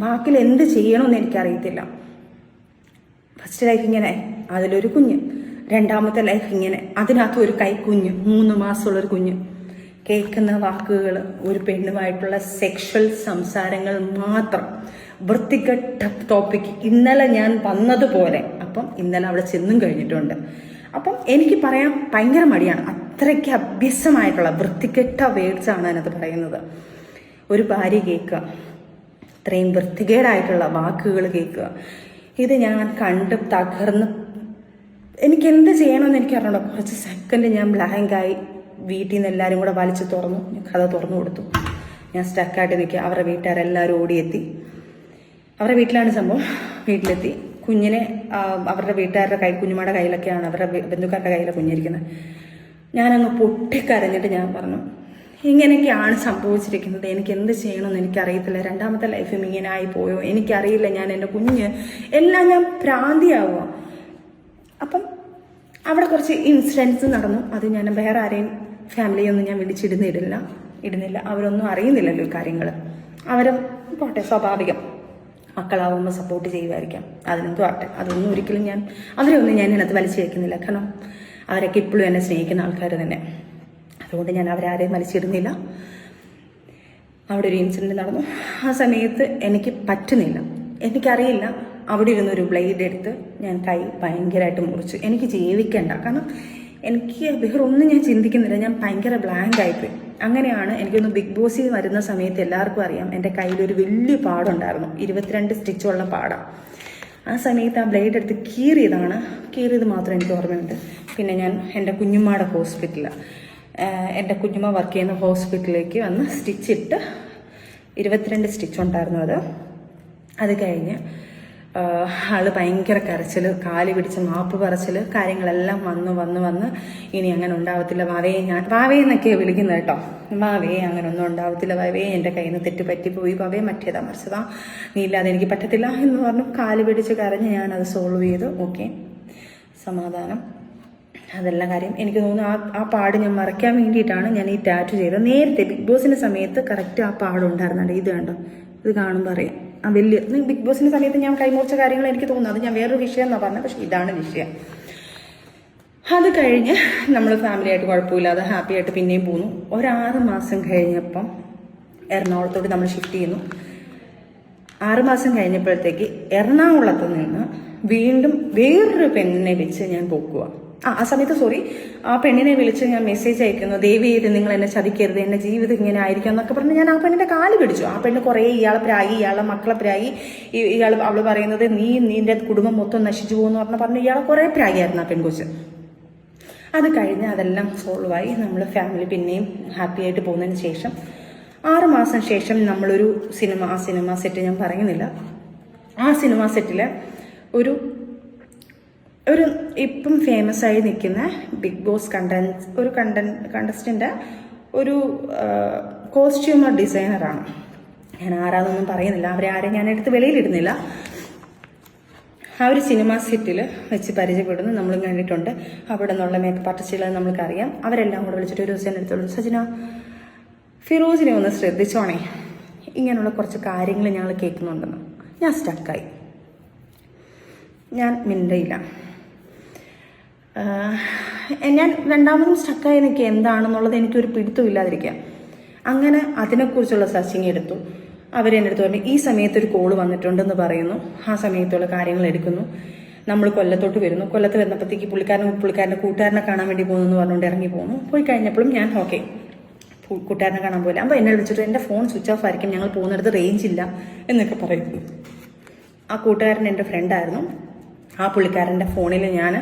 വാക്കിൽ എന്ത് ചെയ്യണമെന്ന് എനിക്കറിയത്തില്ല. ഫസ്റ്റ് ലൈഫ് ഇങ്ങനെ, അതിലൊരു കുഞ്ഞ്, രണ്ടാമത്തെ ലൈഫ് ഇങ്ങനെ, അതിനകത്ത് ഒരു കൈക്കുഞ്ഞ്, 3 മാസമുള്ളൊരു കുഞ്ഞ്. കേൾക്കുന്ന വാക്കുകൾ ഒരു പെണ്ണുമായിട്ടുള്ള സെക്ഷൽ സംസാരങ്ങൾ മാത്രം, വൃത്തികെട്ട ടോപ്പിക്. ഇന്നലെ ഞാൻ വന്നതുപോലെ, അപ്പം ഇന്നലെ അവിടെ ചെന്നും കഴിഞ്ഞിട്ടുണ്ട്. അപ്പം എനിക്ക് പറയാൻ ഭയങ്കര മടിയാണ്. അത്രയ്ക്ക് അഭ്യസമായിട്ടുള്ള വൃത്തികെട്ട വേർഡ്സാണ് അതിനകത്ത് പറയുന്നത്. ഒരു ഭാര്യ കേൾക്കുക, ഇത്രയും വൃത്തികേടായിട്ടുള്ള വാക്കുകൾ കേൾക്കുക. ഇത് ഞാൻ കണ്ട് തകർന്ന് എനിക്ക് എന്ത് ചെയ്യണമെന്ന് എനിക്ക് അറിയണോ. കുറച്ച് സെക്കൻഡ് ഞാൻ ബ്ലാങ്കായി. വീട്ടിൽ നിന്ന് എല്ലാവരും കൂടെ വലിച്ചു തുറന്നു, കഥ തുറന്നു കൊടുത്തു. ഞാൻ സ്റ്റക്കായിട്ട് നിൽക്കുക. അവരുടെ വീട്ടുകാരെല്ലാവരും ഓടിയെത്തി. അവരുടെ വീട്ടിലാണ് സംഭവം. വീട്ടിലെത്തി കുഞ്ഞിനെ അവരുടെ വീട്ടുകാരുടെ കുഞ്ഞുമാരുടെ കയ്യിലൊക്കെയാണ്, അവരുടെ ബന്ധുക്കാരുടെ കയ്യിലാണ് കുഞ്ഞിരിക്കുന്നത്. ഞാനങ്ങ് പൊട്ടിക്കരഞ്ഞിട്ട് ഞാൻ പറഞ്ഞു, ഇങ്ങനെയൊക്കെയാണ് സംഭവിച്ചിരിക്കുന്നത്, എനിക്ക് എന്ത് ചെയ്യണമെന്ന് എനിക്കറിയത്തില്ല, രണ്ടാമത്തെ ലൈഫും ഇങ്ങനെ ആയിപ്പോയോ എനിക്കറിയില്ല, ഞാൻ എൻ്റെ കുഞ്ഞ് എല്ലാം ഞാൻ ഭ്രാന്തിയാവുക. അപ്പം അവിടെ കുറച്ച് ഇൻസിഡൻസ് നടന്നു. അത് ഞാൻ വേറെ ആരെയും ഫാമിലിയൊന്നും ഞാൻ ഇടുന്നില്ല. അവരൊന്നും അറിയുന്നില്ലല്ലോ കാര്യങ്ങൾ. അവരും പോട്ടെ, സ്വാഭാവികം, മക്കളാവുമ്പോൾ സപ്പോർട്ട് ചെയ്യുമായിരിക്കാം, അതിനെന്തോ ആട്ടെ. അതൊന്നും ഒരിക്കലും അവരെയൊന്നും ഞാൻ ഇതിനകത്ത് വലിച്ചു വയ്ക്കുന്നില്ല. കാരണം അവരൊക്കെ ഇപ്പോഴും എന്നെ സ്നേഹിക്കുന്ന ആൾക്കാർ തന്നെ. അതുകൊണ്ട് ഞാൻ അവരാരെയും വലിച്ചിടുന്നില്ല. അവിടെ ഒരു ഇൻസിഡൻറ്റ് നടന്നു. ആ സമയത്ത് എനിക്ക് പറ്റുന്നില്ല, എനിക്കറിയില്ല. അവിടെ ഇരുന്നൊരു ബ്ലേഡ് എടുത്ത് ഞാൻ കൈ ഭയങ്കരമായിട്ട് മുറിച്ചു. എനിക്ക് ജീവിക്കണ്ട, കാരണം എനിക്ക് വേറെ ഒന്നും ഞാൻ ചിന്തിക്കുന്നില്ല. ഞാൻ ഭയങ്കര ബ്ലാങ്ക് ആയിപ്പോയി. അങ്ങനെയാണ് എനിക്കൊന്ന് ബിഗ് ബോസിൽ വരുന്ന സമയത്ത് എല്ലാവർക്കും അറിയാം, എൻ്റെ കയ്യിലൊരു വലിയ പാടുണ്ടായിരുന്നു, 22 സ്റ്റിച്ചുള്ള പാടാണ്. ആ സമയത്ത് ആ ബ്ലേഡ് എടുത്ത് കീറിയത് മാത്രം എനിക്ക് ഓർമ്മയുണ്ട്. പിന്നെ ഞാൻ എൻ്റെ കുഞ്ഞുമ്മയുടെ എൻ്റെ കുഞ്ഞുമ്മ വർക്ക് ചെയ്യുന്ന ഹോസ്പിറ്റലിലേക്ക് വന്ന് സ്റ്റിച്ചിട്ട് 22 സ്റ്റിച്ച് ഉണ്ടായിരുന്നു. അത് കഴിഞ്ഞ് ആള് ഭയങ്കര കരച്ചിൽ, കാല് പിടിച്ച് മാപ്പ് പറച്ചിൽ, കാര്യങ്ങളെല്ലാം വന്ന് ഇനി അങ്ങനെ ഉണ്ടാവത്തില്ല വാവേ എന്നൊക്കെയാണ് വിളിക്കുന്നത് കേട്ടോ. വാവേ അങ്ങനെ ഒന്നും ഉണ്ടാവത്തില്ല, വാവേ എൻ്റെ കയ്യിൽ നിന്ന് തെറ്റ് പറ്റിപ്പോയി, വാവേ മറ്റേതാ മറിച്ചതാ, നീ ഇല്ലാതെ എനിക്ക് പറ്റത്തില്ല എന്ന് പറഞ്ഞു കാല് പിടിച്ച് കരഞ്ഞ് ഞാനത് സോൾവ് ചെയ്തു. ഓക്കെ, സമാധാനം, അതെല്ലാം കാര്യം. എനിക്ക് തോന്നുന്നു ആ പാട് ഞാൻ മറയ്ക്കാൻ വേണ്ടിയിട്ടാണ് ഞാൻ ഈ ടാറ്റു ചെയ്തത്. നേരത്തെ ബിഗ് ബോസിൻ്റെ സമയത്ത് കറക്റ്റ് ആ പാടുണ്ടായിരുന്നുണ്ട്. ഇത് കണ്ടോ, ഇത് കാണുമ്പോൾ അറിയാം. ആ വലിയ ബിഗ് ബോസിൻ്റെ സമയത്ത് ഞാൻ കൈമുറിച്ച കാര്യങ്ങൾ എനിക്ക് തോന്നുന്നു. അത് ഞാൻ വേറൊരു വിഷയം എന്നാണ് പറഞ്ഞത്, പക്ഷെ ഇതാണ് വിഷയം. അത് കഴിഞ്ഞ് നമ്മൾ ഫാമിലിയായിട്ട് കുഴപ്പമില്ലാതെ ഹാപ്പി ആയിട്ട് പിന്നെയും പോന്നു. 6 മാസം കഴിഞ്ഞപ്പം എറണാകുളത്തോട്ട് നമ്മൾ ഷിഫ്റ്റ് ചെയ്യുന്നു. 6 മാസം കഴിഞ്ഞപ്പോഴത്തേക്ക് എറണാകുളത്ത് നിന്ന് വീണ്ടും വേറൊരു പെണ്ണിനെ വെച്ച് ഞാൻ പോക്കുക. ആ സമയത്ത് സോറി, ആ പെണ്ണിനെ വിളിച്ച് ഞാൻ മെസ്സേജ് അയക്കുന്നു, ദയവ് ചെയ്ത് നിങ്ങൾ എന്നെ ചതിക്കരുത്, എന്റെ ജീവിതം ഇങ്ങനെ ആയിരിക്കും എന്നൊക്കെ പറഞ്ഞ് ഞാൻ ആ പെണ്ണിന്റെ കാല് പിടിച്ചു. ആ പെണ്ണ് കുറേ ഇയാളെ പ്രായി, ഇയാളെ മക്കളെ പ്രായി, അവള് പറയുന്നത് നിന്റെ കുടുംബം മൊത്തം നശിച്ചു പോകുന്നു പറഞ്ഞ് ഇയാളെ കുറേ പ്രായിയായിരുന്നു ആ പെൺകൊച്ച്. അത് കഴിഞ്ഞ് അതെല്ലാം സോൾവായി, നമ്മൾ ഫാമിലി പിന്നെയും ഹാപ്പി ആയിട്ട് പോകുന്നതിന് ശേഷം 6 മാസം ശേഷം നമ്മളൊരു ആ സിനിമ സെറ്റ് ഞാൻ പറയുന്നില്ല, ആ സിനിമ സെറ്റിൽ ഒരു ഇപ്പം ഫേമസ് ആയി നിൽക്കുന്ന ബിഗ് ബോസ് കണ്ടസ്റ്റന്റ് ഒരു കോസ്റ്റ്യൂമർ ഡിസൈനറാണ്. ഞാൻ ആരാന്നൊന്നും പറയുന്നില്ല, അവരെ ആരെയും ഞാൻ എടുത്ത് വെളിയിലിടുന്നില്ല. ആ ഒരു സിനിമ സെറ്റിൽ വെച്ച് പരിചയപ്പെടുന്നു, നമ്മളും കണ്ടിട്ടുണ്ട്. അവിടെ നിന്നുള്ള മേക്കപ്പ് ആർട്ടിസ്റ്റുകളെ നമ്മൾക്കറിയാം. അവരെല്ലാം കൂടെ വിളിച്ചിട്ട് ഒരു ദിവസം എടുത്തോളൂ, സജന ഫിറോസിനെ ഒന്ന് ശ്രദ്ധിച്ചോണേ, ഇങ്ങനെയുള്ള കുറച്ച് കാര്യങ്ങൾ ഞങ്ങൾ കേൾക്കുന്നുണ്ടെന്ന്. ഞാൻ സ്റ്റക്കായി, ഞാൻ മിണ്ടയില്ല. ഞാൻ രണ്ടാമതും സ്റ്റക്കായി നിൽക്കുക, എന്താണെന്നുള്ളത് എനിക്കൊരു പിടുത്തം ഇല്ലാതിരിക്കുക. അങ്ങനെ അതിനെക്കുറിച്ചുള്ള സെർച്ചിങ് എടുത്തു. അവരെൻ്റെ അടുത്ത് പറഞ്ഞു ഈ സമയത്ത് ഒരു കോള് വന്നിട്ടുണ്ടെന്ന് പറയുന്നു. ആ സമയത്തുള്ള കാര്യങ്ങൾ എടുക്കുന്നു. നമ്മൾ കൊല്ലത്തോട്ട് വരുന്നു. കൊല്ലത്ത് വരുന്നപ്പോഴത്തേക്ക് പുള്ളിക്കാരൻ്റെ കൂട്ടുകാരനെ കാണാൻ വേണ്ടി പോകുന്നു എന്ന് പറഞ്ഞുകൊണ്ട് ഇറങ്ങി പോകുന്നു. പോയി കഴിഞ്ഞപ്പോഴും ഞാൻ ഓക്കെ കൂട്ടുകാരനെ കാണാൻ പോയില്ല. അപ്പോൾ എന്നെ വിളിച്ചിട്ട് എൻ്റെ ഫോൺ സ്വിച്ച് ഓഫ് ആയിരിക്കും, ഞങ്ങൾ പോകുന്നിടത്ത് റേഞ്ച് ഇല്ല എന്നൊക്കെ പറയുന്നു. ആ കൂട്ടുകാരൻ എൻ്റെ ഫ്രണ്ടായിരുന്നു. ആ പുള്ളിക്കാരൻ്റെ ഫോണിൽ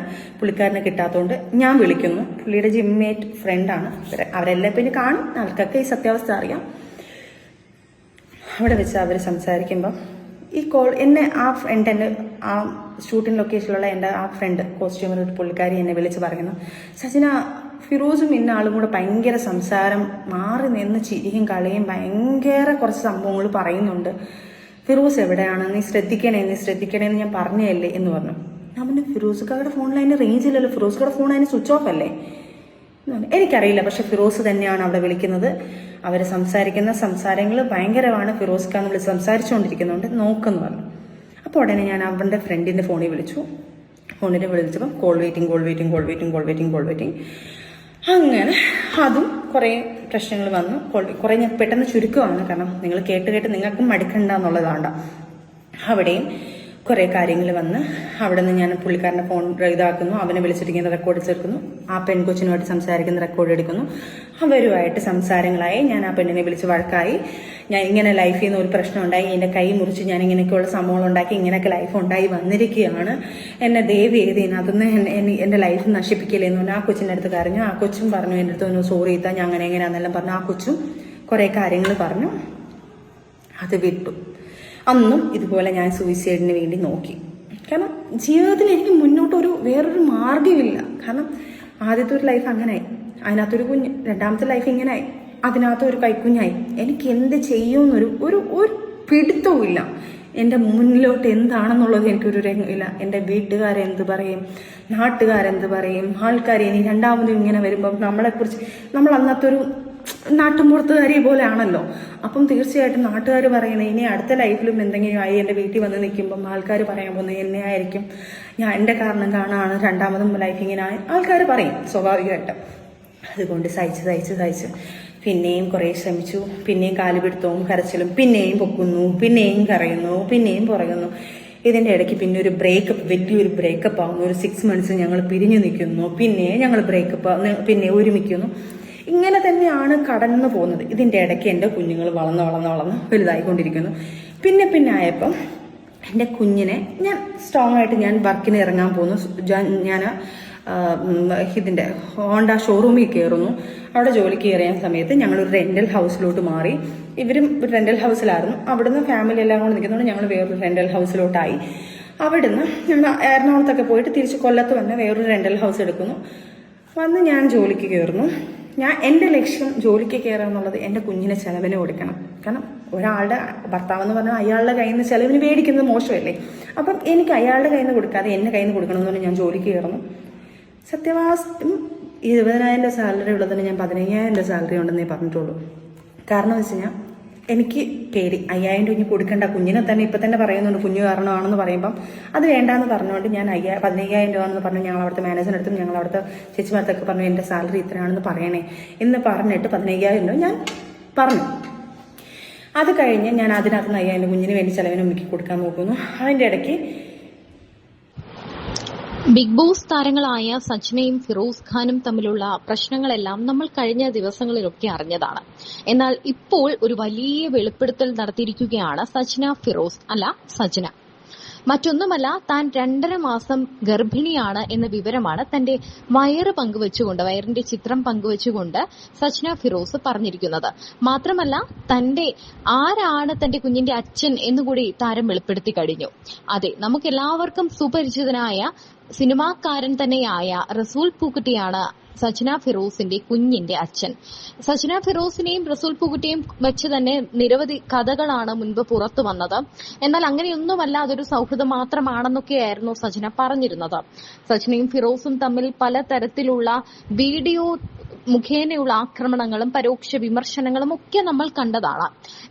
പുള്ളിക്കാരനെ കിട്ടാത്തതുകൊണ്ട് ഞാൻ വിളിക്കുന്നു. പുള്ളിയുടെ ജിമ്മേറ്റ് ഫ്രണ്ടാണ്. അവരെല്ലാം പിന്നെ കാണും, അവർക്കൊക്കെ ഈ സത്യാവസ്ഥ അറിയാം. അവിടെ വെച്ച് അവർ സംസാരിക്കുമ്പം ഈ കോൾ എന്നെ ആ ഷൂട്ടിംഗ് ലൊക്കേഷനിലുള്ള എൻ്റെ ആ ഫ്രണ്ട് കോസ്റ്റ്യൂമർ ഒരു പുള്ളിക്കാരി എന്നെ വിളിച്ച് പറയുന്നു, സജന ഫിറോസും ഇന്ന ആളും കൂടെ ഭയങ്കര സംസാരം, മാറി നിന്ന് ചിരിയും കളിയും ഭയങ്കര കുറച്ച് സംഭവങ്ങൾ പറയുന്നുണ്ട്. ഫിറോസ് എവിടെയാണ്, നീ ശ്രദ്ധിക്കണേ എന്ന് ഞാൻ പറഞ്ഞതല്ലേ എന്ന് പറഞ്ഞു. ഞാൻ പറഞ്ഞു ഫിറോസ്ക്കാരുടെ ഫോണിൽ അതിന് റേഞ്ച് ഇല്ലല്ലോ, ഫിറോസ്ക്കാരുടെ ഫോൺ അതിന് സ്വിച്ച് ഓഫ് അല്ലേ? എനിക്കറിയില്ല, പക്ഷെ ഫിറോസ് തന്നെയാണ് അവിടെ വിളിക്കുന്നത്. അവർ സംസാരിക്കുന്ന സംസാരങ്ങൾ ഭയങ്കരമാണ്. ഫിറോസ്ക്കാന്ന് വിളിച്ച് സംസാരിച്ചുകൊണ്ടിരിക്കുന്നുണ്ട്, നോക്കെന്ന് പറഞ്ഞു. അപ്പോൾ ഉടനെ ഞാൻ അവൻ്റെ ഫ്രണ്ടിൻ്റെ ഫോണിൽ വിളിച്ചപ്പം കോൾ വെയിറ്റിംഗ്. അങ്ങനെ അതും കുറേ പ്രശ്നങ്ങൾ വന്നു. കുറേ ഞാൻ പെട്ടെന്ന് ചുരുക്കമാണ്, കാരണം നിങ്ങൾ കേട്ട് നിങ്ങൾക്കും മടുക്കണ്ട എന്നുള്ളതാണ്ട. അവിടെയും കുറേ കാര്യങ്ങൾ വന്ന് അവിടെ നിന്ന് ഞാൻ പുള്ളിക്കാരൻ്റെ ഫോൺ ഇതാക്കുന്നു, അവനെ വിളിച്ചിരിക്കുന്ന റെക്കോർഡ് ചേർക്കുന്നു, ആ പെൺകൊച്ചിനുമായിട്ട് സംസാരിക്കുന്ന റെക്കോർഡ് എടുക്കുന്നു. അവരുമായിട്ട് സംസാരങ്ങളായി. ഞാൻ ആ പെണ്ണിനെ വിളിച്ച് വഴക്കായി. ഞാൻ ഇങ്ങനെ ലൈഫിൽ നിന്ന് ഒരു പ്രശ്നം ഉണ്ടായി, എൻ്റെ കൈ മുറിച്ച് ഞാൻ ഇങ്ങനെയൊക്കെയുള്ള സംഭവങ്ങൾ ഉണ്ടാക്കി, ഇങ്ങനെയൊക്കെ ലൈഫ് ഉണ്ടായി വന്നിരിക്കുകയാണ്, എന്നെ ദയവ് ചെയ്ത് ഇതിനകത്തുനിന്ന് എൻ്റെ ലൈഫ് നശിപ്പിക്കില്ലേ എന്ന് പറഞ്ഞു. ആ കൊച്ചിൻ്റെ അടുത്ത് കരഞ്ഞു. ആ കൊച്ചും പറഞ്ഞു എൻ്റെ അടുത്ത് ഒന്ന് സോറി ഇത്താ, ഞാൻ അങ്ങനെ എങ്ങനെയാണെന്നെല്ലാം പറഞ്ഞു. ആ കൊച്ചും കുറേ കാര്യങ്ങൾ പറഞ്ഞു. അത് വിട്ടു. അന്നും ഇതുപോലെ ഞാൻ സൂയിസൈഡിന് വേണ്ടി നോക്കി. കാരണം ജീവിതത്തിൽ എനിക്ക് മുന്നോട്ട് വേറൊരു മാർഗ്ഗമില്ല. കാരണം ആദ്യത്തെ ഒരു ലൈഫ് അങ്ങനെയായി, അതിനകത്തൊരു കുഞ്ഞ്, രണ്ടാമത്തെ ലൈഫ് ഇങ്ങനെയായി, അതിനകത്ത് ഒരു കൈക്കുഞ്ഞായി. എനിക്ക് എന്ത് ചെയ്യുമെന്നൊരു ഒരു പിടുത്തവും ഇല്ല. എൻ്റെ മുന്നിലോട്ട് എന്താണെന്നുള്ളത് എനിക്കൊരു ഇല്ല. എൻ്റെ വീട്ടുകാരെന്ത് പറയും, നാട്ടുകാരെന്ത് പറയും, ആൾക്കാർ ഇനി രണ്ടാമതും ഇങ്ങനെ വരുമ്പം നമ്മളെക്കുറിച്ച് നമ്മൾ അന്നത്തെ ഒരു നാട്ടുമ്പുറത്തുകാരി പോലെ ആണല്ലോ. അപ്പം തീർച്ചയായിട്ടും നാട്ടുകാർ പറയണേ ഇനി അടുത്ത ലൈഫിലും എന്തെങ്കിലും ആയി എൻ്റെ വീട്ടിൽ വന്ന് നിൽക്കുമ്പം ആൾക്കാർ പറയാൻ പോകുന്നത് എന്നെ ആയിരിക്കും, ഞാൻ എൻ്റെ കാരണം കാണാണ് രണ്ടാമതും ലൈഫ് ഇങ്ങനെ ആൾക്കാർ പറയും സ്വാഭാവികമായിട്ട്. അതുകൊണ്ട് സഹിച്ച് പിന്നെയും കുറേ ശ്രമിച്ചു. പിന്നെയും കാലുപിടുത്തവും കരച്ചിലും, പിന്നെയും പൊക്കുന്നു, പിന്നെയും കരയുന്നു, പിന്നെയും പുറയുന്നു. ഇതിൻ്റെ ഇടയ്ക്ക് പിന്നെ ഒരു വലിയൊരു ബ്രേക്കപ്പ് ആവുന്നു. ഒരു 6 months ഞങ്ങൾ പിരിഞ്ഞു നിൽക്കുന്നു, പിന്നെ ഞങ്ങൾ പിന്നെ ഒരുമിക്കുന്നു. ഇങ്ങനെ തന്നെയാണ് കടന്നു പോകുന്നത്. ഇതിൻ്റെ ഇടയ്ക്ക് എൻ്റെ കുഞ്ഞുങ്ങൾ വളർന്ന് വലുതായിക്കൊണ്ടിരിക്കുന്നു. പിന്നെ ആയപ്പം എൻ്റെ കുഞ്ഞിനെ ഞാൻ സ്ട്രോങ് ആയിട്ട് ഞാൻ വർക്കിന് ഇറങ്ങാൻ പോകുന്നു. ഞാൻ ഇതിൻ്റെ ഹോണ്ട ഷോറൂമിൽ കയറുന്നു. അവിടെ ജോലിക്ക് കയറിയ സമയത്ത് ഞങ്ങളൊരു റെൻ്റൽ ഹൗസിലോട്ട് മാറി. ഇവരും ഒരു റെൻ്റൽ ഹൗസിലായിരുന്നു. അവിടുന്ന് ഫാമിലി എല്ലാം കൂടെ നിൽക്കുന്നതുകൊണ്ട് ഞങ്ങൾ വേറൊരു റെൻ്റൽ ഹൗസിലോട്ടായി. അവിടുന്ന് ഞങ്ങൾ എറണാകുളത്തൊക്കെ പോയിട്ട് തിരിച്ച് കൊല്ലത്ത് വന്ന് വേറൊരു റെൻ്റൽ ഹൗസ് എടുക്കുന്നു. വന്ന് ഞാൻ ജോലിക്ക് കയറുന്നു. എൻ്റെ ലക്ഷ്യം ജോലിക്ക് കയറുക എന്നുള്ളത് എൻ്റെ കുഞ്ഞിനെ ചെലവിന് കൊടുക്കണം. കാരണം ഒരാളുടെ ഭർത്താവെന്ന് പറഞ്ഞാൽ അയാളുടെ കയ്യിൽ നിന്ന് ചെലവിന് മേടിക്കുന്നത് മോശമല്ലേ. അപ്പം എനിക്ക് അയാളുടെ കയ്യിൽ നിന്ന് കൊടുക്കാതെ എൻ്റെ കയ്യിൽ നിന്ന് കൊടുക്കണമെന്ന് പറഞ്ഞാൽ ഞാൻ ജോലിക്ക് കയറുന്നു. സത്യവാസ്തവം 20,000 സാലറി ഉള്ളതിന് ഞാൻ 15,000 സാലറി ഉണ്ടെന്നേ പറഞ്ഞിട്ടുള്ളൂ. കാരണം എന്ന് വെച്ച് കഴിഞ്ഞാൽ എനിക്ക് പേടി 5,000 രൂപ കൊടുക്കേണ്ട. കുഞ്ഞിനെ തന്നെ ഇപ്പം തന്നെ പറയുന്നുണ്ട് കുഞ്ഞു കാരണമാണെന്ന് പറയുമ്പം അത് വേണ്ടാന്ന് പറഞ്ഞുകൊണ്ട് ഞാൻ 15,000 രൂപ എന്ന് പറഞ്ഞു. ഞങ്ങൾ അവിടുത്തെ മാനേജറിനടുത്തും ഞങ്ങൾ അവിടുത്തെ ചേച്ചിമാർത്തൊക്കെ പറഞ്ഞു എൻ്റെ സാലറി ഇത്രയാണെന്ന് പറയണേ എന്ന് പറഞ്ഞിട്ട് 15,000 രൂപ ഞാൻ പറഞ്ഞു. അത് കഴിഞ്ഞ് ഞാൻ അതിനകത്ത് 5,000 കുഞ്ഞിന് വേണ്ടി ചിലവിന് ഉമ്മയ്ക്ക് കൊടുക്കാൻ നോക്കുന്നു. അതിൻ്റെ ഇടയ്ക്ക് ബിഗ് ബോസ് താരങ്ങളായ സജ്നയും ഫിറോസ് ഖാനും തമ്മിലുള്ള പ്രശ്നങ്ങളെല്ലാം നമ്മൾ കഴിഞ്ഞ ദിവസങ്ങളിലൊക്കെ അറിഞ്ഞതാണ്. എന്നാൽ ഇപ്പോൾ ഒരു വലിയ വെളിപ്പെടുത്തൽ നടത്തിയിരിക്കുകയാണ് സജ്ന. മറ്റൊന്നുമല്ല, താൻ 2.5 മാസം ഗർഭിണിയാണ് എന്ന വിവരമാണ് തന്റെ വയറിന്റെ ചിത്രം പങ്കുവച്ചുകൊണ്ട് സജ്ന ഫിറോസ് പറഞ്ഞിരിക്കുന്നത്. മാത്രമല്ല, ആരാണ് തന്റെ കുഞ്ഞിന്റെ അച്ഛൻ എന്നുകൂടി താരം വെളിപ്പെടുത്തി കഴിഞ്ഞു. അതെ, നമുക്കെല്ലാവർക്കും സുപരിചിതനായ സിനിമാക്കാരൻ തന്നെയായ റസൂൽ പൂക്കുട്ടിയാണ് സജ്ന ഫിറോസിന്റെ കുഞ്ഞിന്റെ അച്ഛൻ. സജ്ന ഫിറോസിനെയും റസൂൽ പൂക്കുട്ടിയെയും വെച്ച് തന്നെ നിരവധി കഥകളാണ് മുൻപ് പുറത്തു വന്നത്. എന്നാൽ അങ്ങനെയൊന്നുമല്ല, അതൊരു സൗഹൃദം മാത്രമാണെന്നൊക്കെയായിരുന്നു സജ്ന പറഞ്ഞിരുന്നത്. സജ്നയും ഫിറോസും തമ്മിൽ പലതരത്തിലുള്ള വീഡിയോ മുഖേനയുള്ള ആക്രമണങ്ങളും പരോക്ഷ വിമർശനങ്ങളും ഒക്കെ നമ്മൾ കണ്ടതാണ്.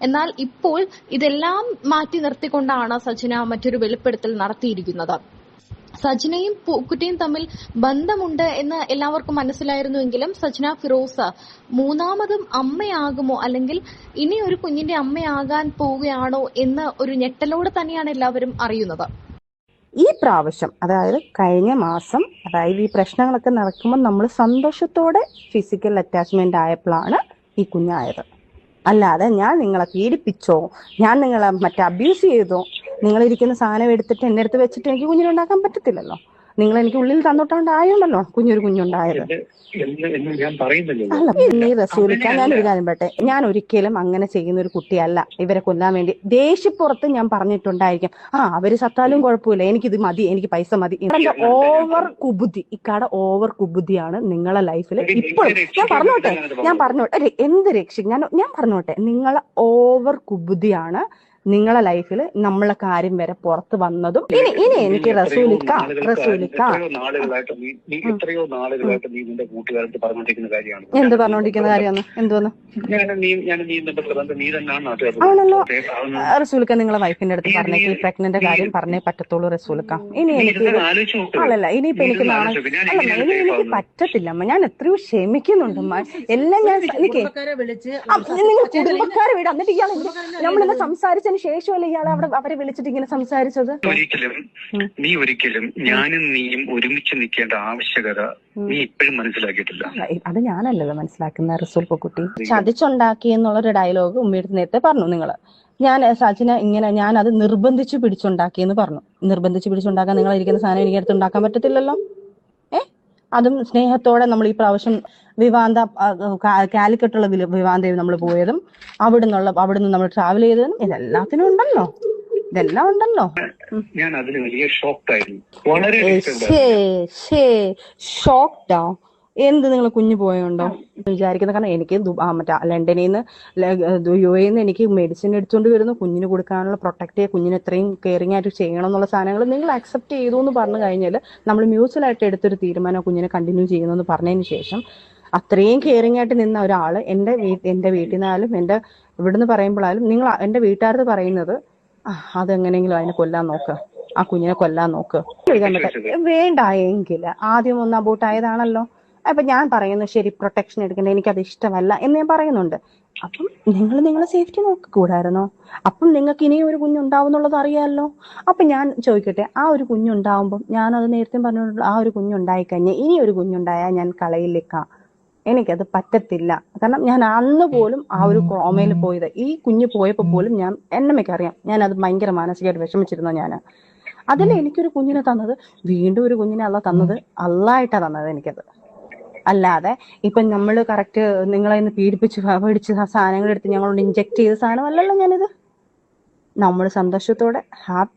എന്നാൽ ഇപ്പോൾ ഇതെല്ലാം മാറ്റി നിർത്തിക്കൊണ്ടാണ് സജ്ന മറ്റൊരു വെളിപ്പെടുത്തൽ നടത്തിയിരിക്കുന്നത്. സജ്നയും പൂക്കുട്ടിയും തമ്മിൽ ബന്ധമുണ്ട് എന്ന് എല്ലാവർക്കും മനസ്സിലായിരുന്നുവെങ്കിലും സജ്ന ഫിറോസ് മൂന്നാമതും അമ്മയാകുമോ, അല്ലെങ്കിൽ ഇനി ഒരു കുഞ്ഞിന്റെ അമ്മയാകാൻ പോവുകയാണോ എന്ന ഒരു ഞെട്ടലോടെ തന്നെയാണ് എല്ലാവരും അറിയുന്നത്. ഈ പ്രാവശ്യം, അതായത് കഴിഞ്ഞ മാസം, അതായത് ഈ പ്രശ്നങ്ങളൊക്കെ നടക്കുമ്പോൾ നമ്മൾ സന്തോഷത്തോടെ ഫിസിക്കൽ അറ്റാച്ച്മെന്റ് ആയപ്പോഴാണ് ഈ കുഞ്ഞായത്. അല്ലാതെ ഞാൻ നിങ്ങളെ പീഡിപ്പിച്ചോ, ഞാൻ നിങ്ങളെ അബ്യൂസ് ചെയ്തോ, നിങ്ങളിരിക്കുന്ന സാധനം എടുത്തിട്ട് എന്റെ അടുത്ത് വെച്ചിട്ട് എനിക്ക് കുഞ്ഞിനുണ്ടാക്കാൻ പറ്റത്തില്ലല്ലോ. നിങ്ങൾ എനിക്ക് ഉള്ളിൽ തന്നോട്ടാണ്ടായോണ്ടല്ലോ കുഞ്ഞുണ്ടായത്. അല്ല, ഈ റസൂലിക്ക, ഞാനൊരു കാര്യം പറയട്ടെ, ഞാൻ ഒരിക്കലും അങ്ങനെ ചെയ്യുന്ന ഒരു കുട്ടിയല്ല. ഇവരെ കൊല്ലാൻ വേണ്ടി ദേഷ്യപ്പുറത്ത് ഞാൻ പറഞ്ഞിട്ടുണ്ടായിരിക്കും, അവര് സത്താലും കുഴപ്പമില്ല, എനിക്കിത് മതി, എനിക്ക് പൈസ മതി. ഇക്കാടെ ഓവർ കുബുദ്ധിയാണ് നിങ്ങളെ ലൈഫിൽ ഇപ്പോഴും. ഞാൻ പറഞ്ഞോട്ടെ എന്ത് ഞാൻ പറഞ്ഞോട്ടെ, നിങ്ങളെ ഓവർ കുബുദ്ധിയാണ് നിങ്ങളെ ലൈഫിൽ നമ്മളെ കാര്യം വരെ പുറത്ത് വന്നതും. ഇനി എനിക്ക് റസൂലിക്ക എത്രയോ നാളുകളായിട്ട് നീ നിന്റെ കൂട്ടുകാരുടെ പറഞ്ഞോണ്ടിരിക്കുന്ന കാര്യമാണ്. എന്ത് പറഞ്ഞോണ്ടിരിക്കുന്ന കാര്യമാണ്? എന്തോന്ന് ആണല്ലോ റസൂലിക്ക, നിങ്ങളെ വൈഫിന്റെ അടുത്ത് പറഞ്ഞേക്ക് പ്രഗ്നന്റ് കാര്യം പറഞ്ഞേ പറ്റത്തുള്ളൂ റസൂലിക്ക. ഇനി എനിക്ക് ഇനിയിപ്പോ എനിക്ക് എനിക്ക് പറ്റത്തില്ലമ്മ. ഞാൻ എത്രയോ ക്ഷമിക്കുന്നുണ്ടമ്മ. എല്ലാം ഞാൻ നിങ്ങൾ കുടുംബക്കാരെ വിടാം. എന്നിട്ട് ഇയാൾ നമ്മളെന്നെ സംസാരിച്ചതിന് ശേഷമല്ലേ ഇയാളെ അവരെ വിളിച്ചിട്ട് ഇങ്ങനെ സംസാരിച്ചത്? ഒരിക്കലും ഞാനും നീയും ഒരുമിച്ച് നിൽക്കേണ്ട ആവശ്യകത നീ ഇപ്പോഴും മനസ്സിലാക്കിയിട്ടില്ല. അത് ഞാനല്ലല്ലോ മനസ്സിലാക്കുന്ന റസൂൽ പൂക്കുട്ടി. ചതിച്ചുണ്ടാക്കി എന്നുള്ളൊരു ഡയലോഗ് ഉമ്മയുടെ നേരത്തെ പറഞ്ഞു നിങ്ങള്. ഞാൻ സജിന ഇങ്ങനെ ഞാൻ അത് നിർബന്ധിച്ചു പിടിച്ചുണ്ടാക്കിയെന്ന് പറഞ്ഞു. നിർബന്ധിച്ചു പിടിച്ചുണ്ടാക്കാൻ നിങ്ങൾ ഇരിക്കുന്ന സാധനം എനിക്ക് അടുത്ത് ഉണ്ടാക്കാൻ പറ്റത്തില്ലല്ലോ. അതും സ്നേഹത്തോടെ നമ്മൾ ഈ പ്രാവശ്യം കാലിക്കട്ടുള്ള വിവാന്തയിൽ നമ്മൾ പോയതും അവിടുന്ന് നമ്മൾ ട്രാവൽ ചെയ്തതും ഇതെല്ലാത്തിനും ഉണ്ടല്ലോ. ഞാൻ അതിന് വലിയ ഷോക്കായിരുന്നു. വളരെ ഷോക്ക്ഡോ? എന്ത്, നിങ്ങൾ കുഞ്ഞു പോയോണ്ടോ വിചാരിക്കുന്നത്? കാരണം എനിക്ക് ലണ്ടനിൽ നിന്ന് UAE നിന്ന് എനിക്ക് മെഡിസിൻ എടുത്തുകൊണ്ട് വരുന്നു, കുഞ്ഞിന് കൊടുക്കാനുള്ള പ്രൊട്ടക്ട് കുഞ്ഞിന് എത്രയും കെയറിംഗ് ആയിട്ട് ചെയ്യണം എന്നുള്ള സാധനങ്ങൾ നിങ്ങൾ അക്സെപ്റ്റ് ചെയ്തു എന്ന് പറഞ്ഞു കഴിഞ്ഞാൽ നമ്മൾ മ്യൂച്വലായിട്ട് എടുത്തൊരു തീരുമാനം കുഞ്ഞിനെ കണ്ടിന്യൂ ചെയ്യുന്നു പറഞ്ഞതിന് ശേഷം അത്രയും കെയറിംഗ് ആയിട്ട് നിന്ന ഒരാള് എന്റെ വീട്ടിൽ നിന്നാലും എന്റെ ഇവിടുന്ന് പറയുമ്പോഴാലും നിങ്ങൾ എന്റെ വീട്ടുകാരത് പറയുന്നത് അതെങ്ങനെയെങ്കിലും അതിനെ കൊല്ലാൻ നോക്ക്, ആ കുഞ്ഞിനെ കൊല്ലാൻ നോക്ക്. വേണ്ട എങ്കിൽ ആദ്യം ഒന്ന് അബോട്ടായതാണല്ലോ. അപ്പൊ ഞാൻ പറയുന്നു ശരി, പ്രൊട്ടക്ഷൻ എടുക്കണ്ടേ, എനിക്കത് ഇഷ്ടമല്ല എന്ന് ഞാൻ പറയുന്നുണ്ട്. അപ്പം നിങ്ങൾ നിങ്ങളെ സേഫ്റ്റി നോക്കിക്കൂടായിരുന്നോ? അപ്പം നിങ്ങൾക്ക് ഇനിയും ഒരു കുഞ്ഞുണ്ടാവും എന്നുള്ളത് അറിയാമല്ലോ. അപ്പൊ ഞാൻ ചോദിക്കട്ടെ, ആ ഒരു കുഞ്ഞുണ്ടാവുമ്പം ഞാനത് നേരത്തെ പറഞ്ഞിട്ടുള്ള ആ ഒരു കുഞ്ഞുണ്ടായിക്കഴിഞ്ഞാൽ ഇനി ഒരു കുഞ്ഞുണ്ടായാൽ ഞാൻ കളയിലേക്കാം, എനിക്കത് പറ്റത്തില്ല. കാരണം ഞാൻ അന്ന് പോലും ആ ഒരു ട്രോമയിൽ പോയത്, ഈ കുഞ്ഞ് പോയപ്പോൾ പോലും ഞാൻ എന്നമ്മയ്ക്കറിയാം ഞാനത് ഭയങ്കര മാനസികമായിട്ട് വിഷമിച്ചിരുന്നു. ഞാൻ അതിൽ എനിക്കൊരു കുഞ്ഞിനെ തന്നത്, വീണ്ടും ഒരു കുഞ്ഞിനെ തന്നത് അള്ളായിട്ടാ തന്നത് എനിക്കത്. അല്ലാതെ ഇപ്പൊ നമ്മൾ കറക്റ്റ് നിങ്ങളെ പീഡിപ്പിച്ച് മേടിച്ച് സാധനങ്ങൾ എടുത്ത് ഞങ്ങളോട് ഇഞ്ചെക്ട് ചെയ്ത സാധനമല്ലല്ലോ ഞാനിത്. നമ്മൾ സന്തോഷത്തോടെ ഹാപ്പി